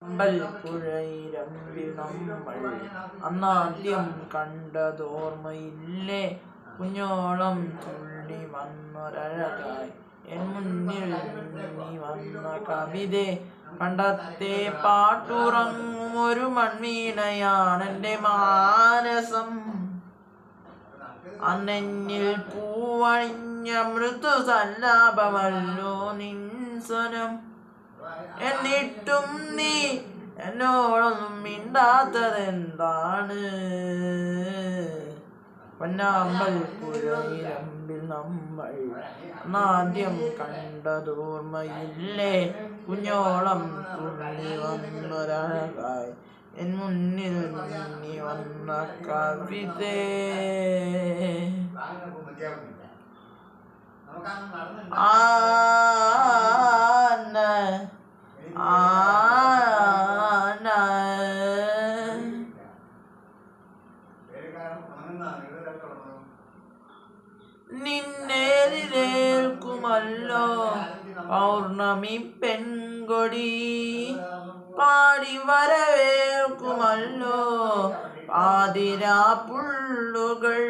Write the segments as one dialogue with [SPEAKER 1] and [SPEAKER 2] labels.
[SPEAKER 1] അമ്പൽപ്പുഴയിരമ്പിൽ നമ്മൾ അന്നാദ്യം കണ്ടതോർമ്മയില്ലേ? കുഞ്ഞോളം തുള്ളി വന്നൊരഴകായി എൻ മുന്നിൽ മിന്നി വന്ന കവിതേ. പണ്ടത്തെ പാട്ടുറങ്ങും ഒരു മൺവീണയാണെൻ്റെ മാനസം. അന്നെന്നിൽ പൂവണിഞ്ഞ മൃദുസല്ലാപമല്ലോ നിൻ സ്വനം. എന്നിട്ടും നീ എന്നോടൊന്നും മിണ്ടാത്തതെന്താണ്? പൊന്നാമ്പൽപ്പുഴയിരമ്പിൽ നമ്മൾ അന്നാദ്യം കണ്ടതോർമ്മയില്ലേ? കുഞ്ഞോളം തുള്ളി വന്നൊരഴകായി എൻ മുന്നിൽ മിന്നി വന്ന കവിതേ. നിന്നേതിരേൽക്കുമല്ലോ പൗർണമി പെൺകൊടി, പാടി വരവേൽക്കുമല്ലോ പാതിരാപ്പുള്ളുകൾ.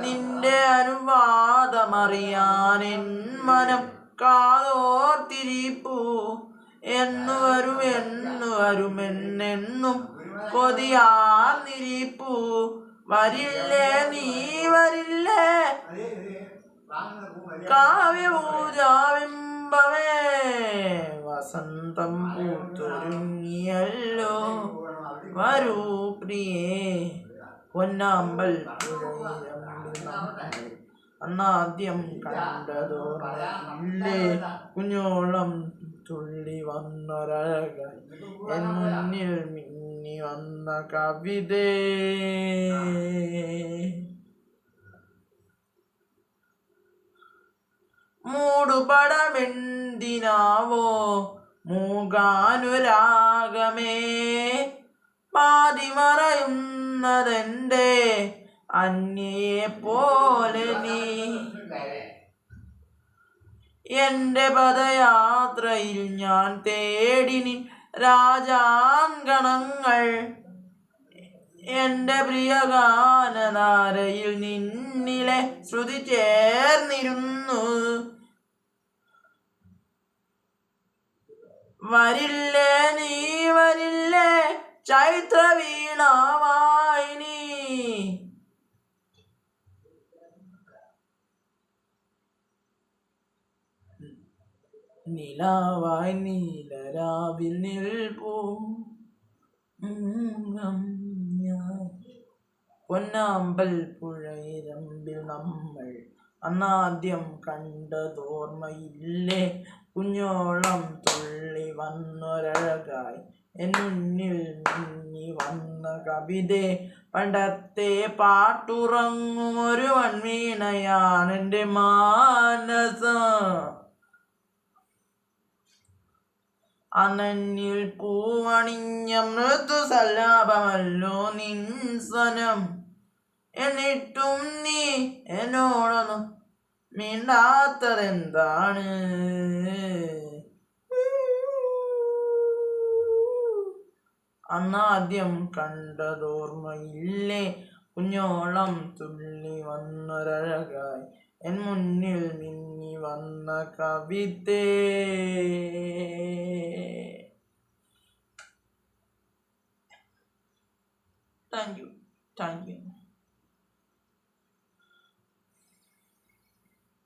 [SPEAKER 1] നിന്റെ അനുവാദമറിയാൻ എൻ മനം കാതോർത്തിരിപ്പു. എന്നുവരുമെന്നെന്നും കൊതിയാർന്നിരിപ്പു. വരില്ലേ നീ വരില്ലേ കാവ്യപൂജാബിംബമേ? വസന്തം പൂത്തൊരുങ്ങിയല്ലോ, വരൂ പ്രിയേ. പൊന്നാമ്പൽപ്പുഴയിരമ്പിൽ നമ്മൾ അന്നാദ്യം കണ്ടതോർമ്മയില്ലേ? കുഞ്ഞോളം തുള്ളി വന്നൊരഴകായി എൻ മുന്നിൽ മിന്നി വന്ന കവിതേ. മൂടുപടമെന്തിനാവോ മൂകാനുരാഗമേ? പാതിമറയുന്നതെന്റെ അന്യയെ പോലെ നീ. എന്റെ പദയാത്രയിൽ ഞാൻ തേടി നിൻ രാജാങ്കണങ്ങൾ. എന്റെ പ്രിയഗാനധാരയിൽ നിന്നിലെ ശ്രുതി ചേർന്നിരുന്നു. വരില്ലേ നീ വരില്ലേ ചൈത്രവീണാവാഹിനി? നിലാവായി നീലരാവിൽ നിൽപ്പൂ പൊന്നാമ്പൽപ്പുഴയിരമ്പിൽ നമ്മൾ അന്നാദ്യം കണ്ടതോർമ്മയില്ലേ? കുഞ്ഞോളം തുള്ളി വന്നൊരഴകായി എൻ മുന്നിൽ മിന്നി വന്ന കവിതേ. പണ്ടത്തെ പാട്ടുറങ്ങും ഒരു മൺവീണയാണെൻ്റെ മാനസം. അന്നെന്നിൽ പൂവണിഞ്ഞ മൃദുസല്ലാപമല്ലോ നിൻ സ്വനം. എന്നിട്ടും നീ എന്നോടൊന്നും മിണ്ടാത്തതെന്താണ്? അന്നാദ്യം കണ്ടതോർമ്മയില്ലേ? കുഞ്ഞോളം തുള്ളി വന്നൊരഴകായി എൻ മുന്നിൽ മിന്നി വന്ന കവിതേ. Thank you.